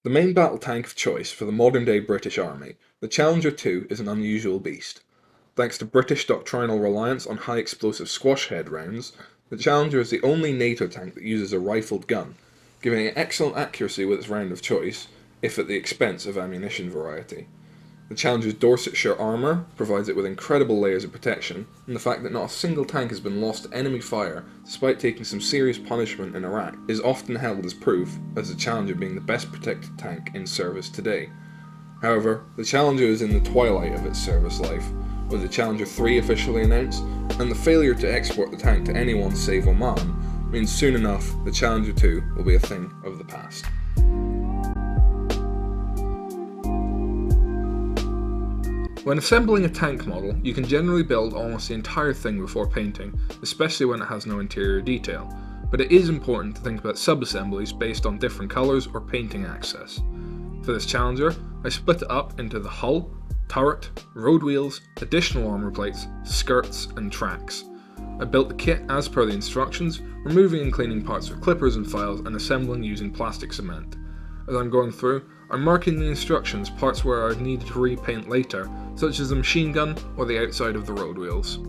The main battle tank of choice for the modern-day British Army, the Challenger 2 is an unusual beast. Thanks to British doctrinal reliance on high-explosive squash head rounds, the Challenger is the only NATO tank that uses a rifled gun, giving it excellent accuracy with its round of choice, if at the expense of ammunition variety. The Challenger's Dorsetshire armour provides it with incredible layers of protection, and the fact that not a single tank has been lost to enemy fire despite taking some serious punishment in Iraq is often held as proof as the Challenger being the best protected tank in service today. However, the Challenger is in the twilight of its service life, with the Challenger 3 officially announced, and the failure to export the tank to anyone save Oman means soon enough the Challenger 2 will be a thing of the past. When assembling a tank model, you can generally build almost the entire thing before painting, especially when it has no interior detail, but it is important to think about sub-assemblies based on different colours or painting access. For this Challenger, I split it up into the hull, turret, road wheels, additional armour plates, skirts and tracks. I built the kit as per the instructions, removing and cleaning parts with clippers and files and assembling using plastic cement. As I'm going through, I'm marking the instructions parts where I'd need to repaint later, such as the machine gun or the outside of the road wheels.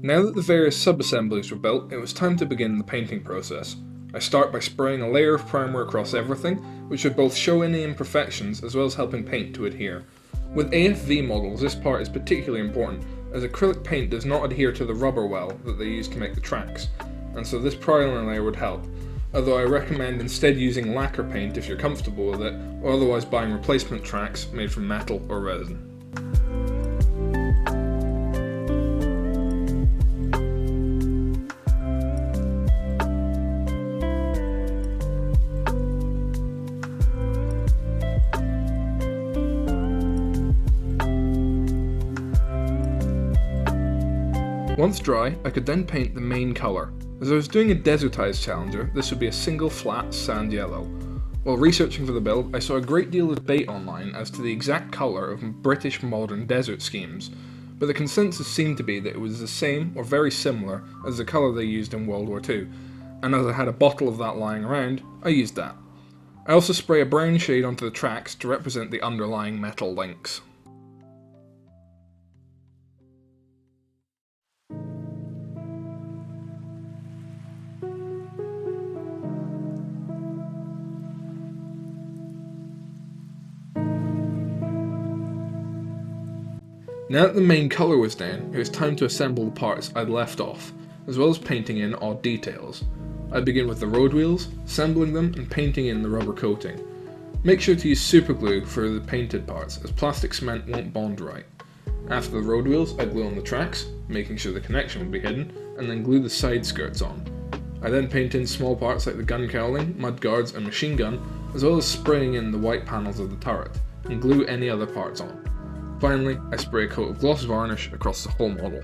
Now that the various sub-assemblies were built, it was time to begin the painting process. I start by spraying a layer of primer across everything, which would both show any imperfections as well as helping paint to adhere. With AFV models, this part is particularly important, as acrylic paint does not adhere to the rubber well that they use to make the tracks, and so this primer layer would help, although I recommend instead using lacquer paint if you're comfortable with it, or otherwise buying replacement tracks made from metal or resin. Once dry, I could then paint the main colour. As I was doing a desertized challenger, this would be a single flat sand yellow. While researching for the build, I saw a great deal of debate online as to the exact colour of British modern desert schemes, but the consensus seemed to be that it was the same or very similar as the colour they used in World War II, and as I had a bottle of that lying around, I used that. I also spray a brown shade onto the tracks to represent the underlying metal links. Now that the main colour was down, it was time to assemble the parts I'd left off, as well as painting in odd details. I begin with the road wheels, assembling them and painting in the rubber coating. Make sure to use super glue for the painted parts, as plastic cement won't bond right. After the road wheels, I glue on the tracks, making sure the connection will be hidden, and then glue the side skirts on. I then paint in small parts like the gun cowling, mud guards and machine gun, as well as spraying in the white panels of the turret, and glue any other parts on. Finally, I spray a coat of gloss varnish across the whole model.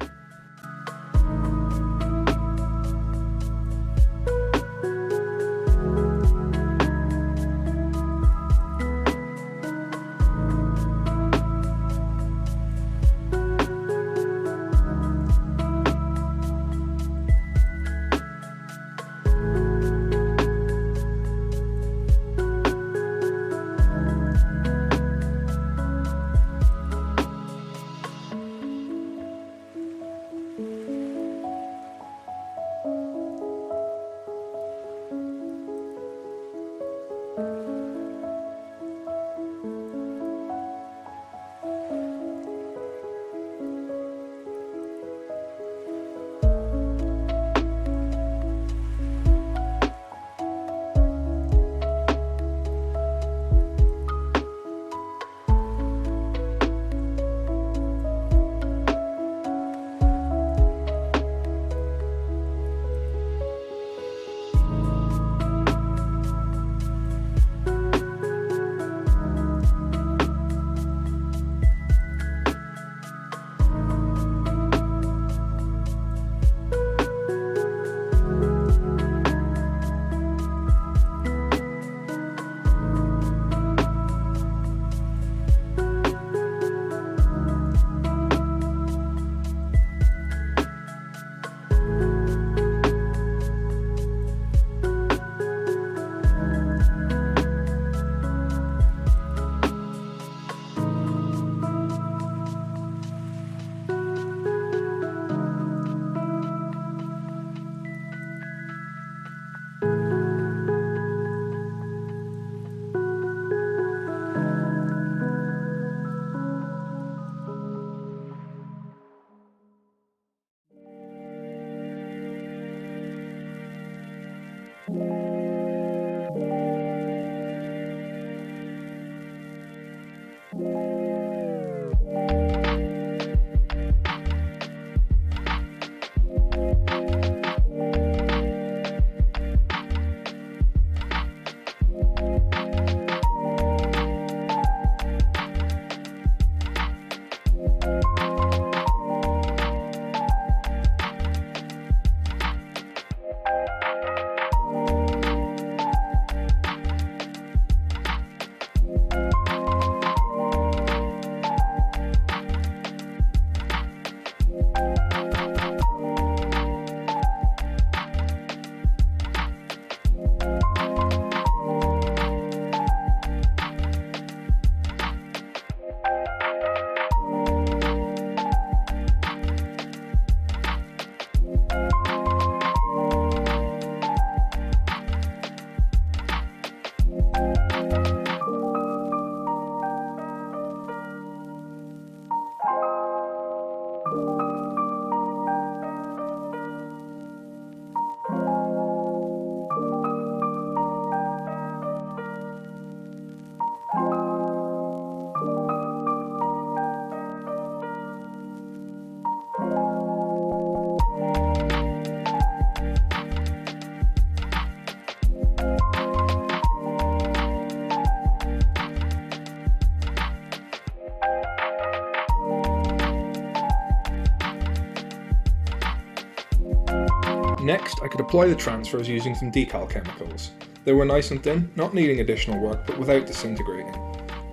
Next, I could apply the transfers using some decal chemicals. They were nice and thin, not needing additional work but without disintegrating.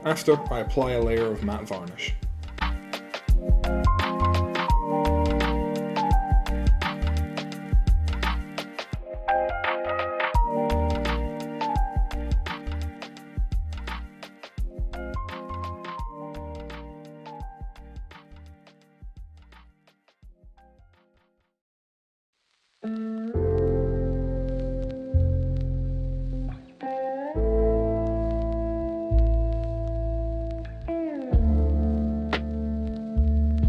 After, I apply a layer of matte varnish.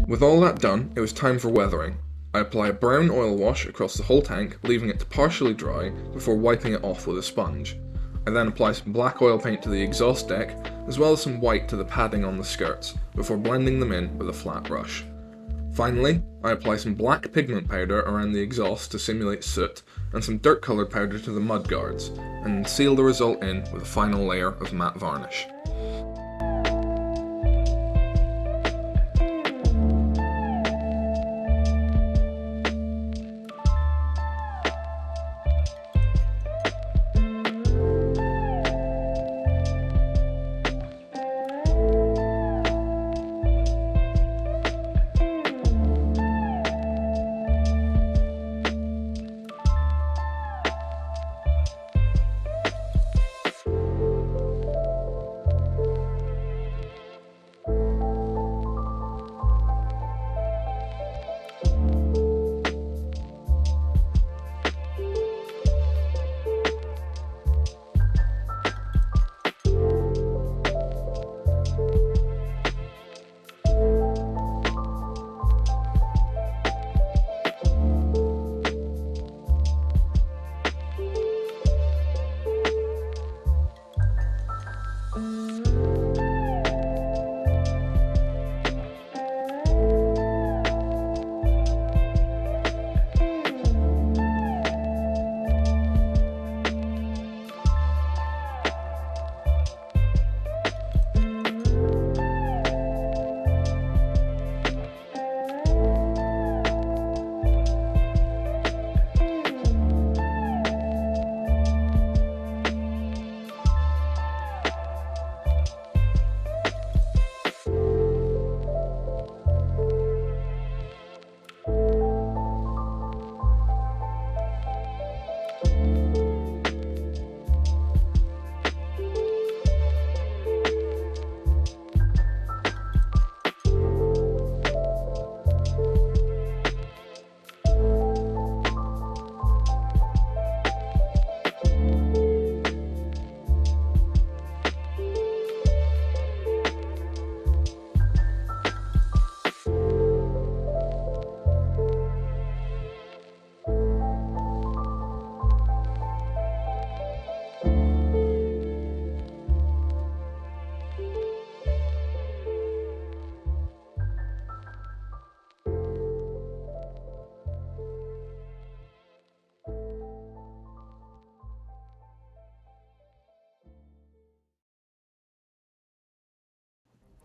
With all that done, it was time for weathering. I apply a brown oil wash across the whole tank, leaving it to partially dry before wiping it off with a sponge. I then apply some black oil paint to the exhaust deck, as well as some white to the padding on the skirts, before blending them in with a flat brush. Finally, I apply some black pigment powder around the exhaust to simulate soot, and some dirt coloured powder to the mudguards, and seal the result in with a final layer of matte varnish.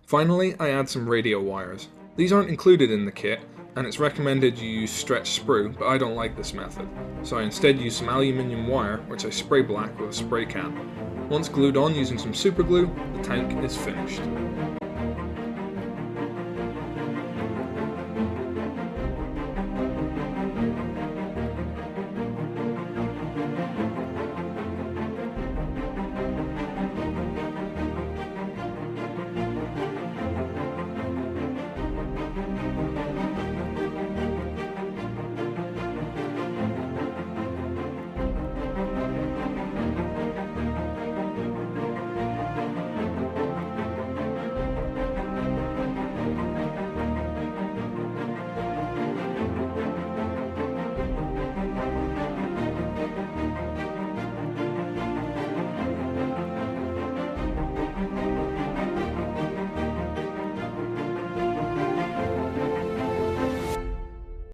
Finally, I add some radio wires. These aren't included in the kit, and it's recommended you use stretch sprue, but I don't like this method, so I instead use some aluminium wire, which I spray black with a spray can. Once glued on using some super glue, the tank is finished.